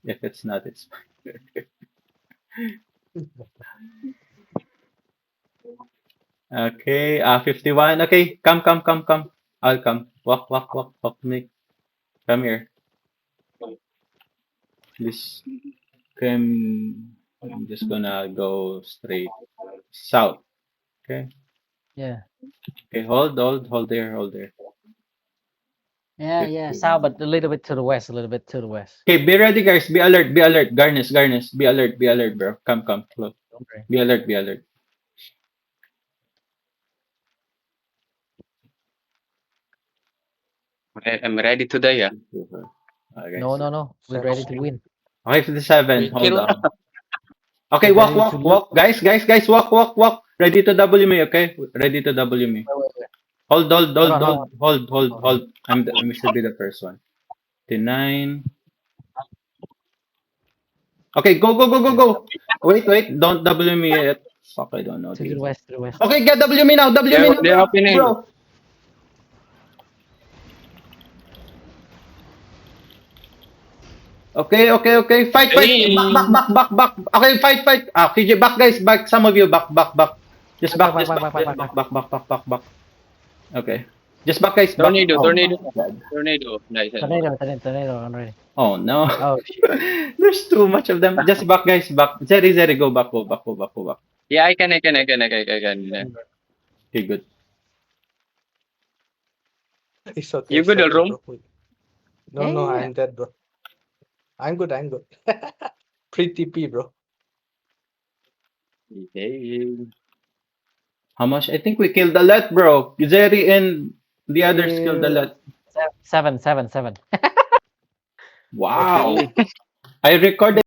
If it's not, it's okay. 51. Okay, come. I'll come. Walk me. Come here. Please come. I'm just gonna go straight south. Okay. Yeah. Okay. Hold there. Yeah. South, but a little bit to the west. A little bit to the west. Okay, be ready, guys. Be alert. Garnis. Be alert, bro. Come. Close. Don't worry. Be alert. I'm ready to die, ah. Okay. No. We're ready to win. Okay, 57. We Hold kill. on. Okay, We're ready to walk. Guys, walk. Ready to W me, okay? Ready to W me. wait. Hold. Hold on. I should be the first one. 59. Okay, go. Wait. Don't W me yet. Fuck, I don't know To the the. west. To the west. Okay, get W me now. They're opening. Bro. Okay. Fight. Hey. Back. Okay, fight. Okay, back, guys. Back. Some of you, back. Just back. Back. Okay. Just back, guys. Back. Tornado. Oh, my God. Tornado. Nice. Tornado. I'm ready. Oh, no. Oh shit. There's too much of them. Just back, guys. Back. Zeri, go back. Yeah, I can. Okay, good. It's okay. You it's good, okay, Alrom? bro. No, Yeah. I'm dead, bro. I'm good. Pretty P, bro. Hey. How much? I think we killed a lot, bro. Zeri and the others killed a lot. Seven. Wow. Hey. I recorded